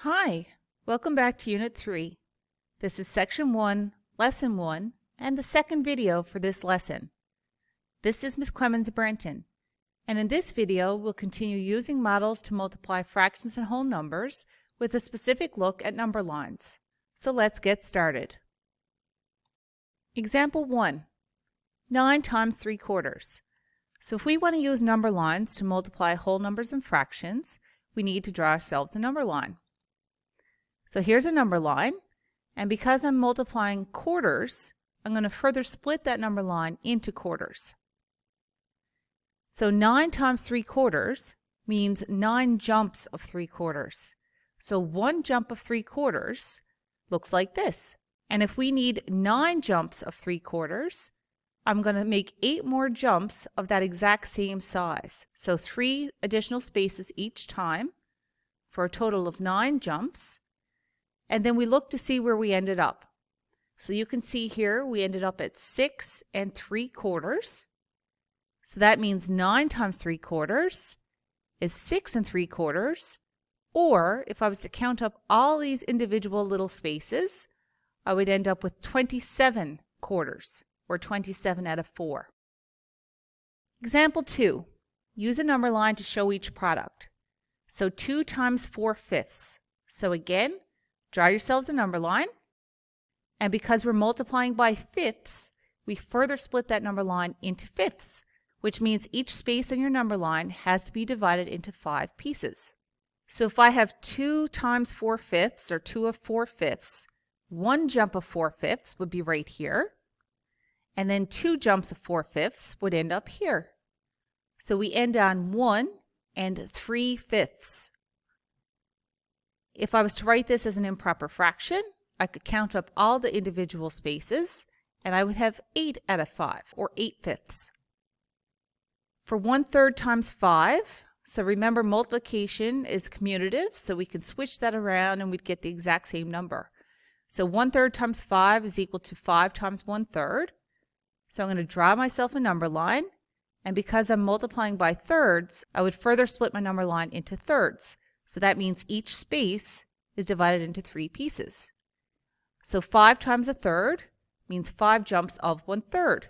Hi, welcome back to Unit 3. This is Section 1, Lesson 1, and the second video for this lesson. This is Ms. Clemens-Brenton, and in this video we'll continue using models to multiply fractions and whole numbers with a specific look at number lines. So let's get started. Example 1, 9 times 3/4. So if we want to use number lines to multiply whole numbers and fractions, we need to draw ourselves a number line. So here's a number line, and because I'm multiplying quarters, I'm going to further split that number line into quarters. So 9 times 3/4 means 9 jumps of 3/4. So one jump of 3/4 looks like this. And if we need 9 jumps of 3/4, I'm going to make 8 more jumps of that exact same size. So 3 additional spaces each time for a total of 9 jumps. And then we look to see where we ended up. So you can see here we ended up at 6 3/4. So that means 9 times 3/4 is 6 3/4. Or if I was to count up all these individual little spaces, I would end up with 27 quarters, or 27 out of 4. Example 2. Use a number line to show each product. So 2 times 4/5. So again, draw yourselves a number line, and because we're multiplying by fifths, we further split that number line into fifths, which means each space in your number line has to be divided into 5 pieces. So if I have 2 times 4/5, or 2 of 4/5, one jump of 4/5 would be right here, and then 2 jumps of 4/5 would end up here. So we end on 1 3/5. If I was to write this as an improper fraction, I could count up all the individual spaces, and I would have 8 out of 5, or 8/5. For 1/3 times 5, so remember multiplication is commutative, so we can switch that around and we'd get the exact same number. So 1/3 times 5 is equal to 5 times 1/3. So I'm going to draw myself a number line, and because I'm multiplying by thirds, I would further split my number line into thirds. So that means each space is divided into 3 pieces. So 5 times 1/3 means 5 jumps of 1/3.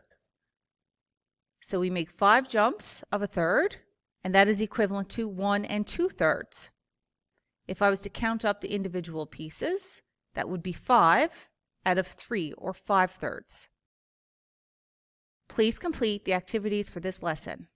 So we make 5 jumps of 1/3, and that is equivalent to 1 2/3. If I was to count up the individual pieces, that would be 5 out of 3, or 5/3. Please complete the activities for this lesson.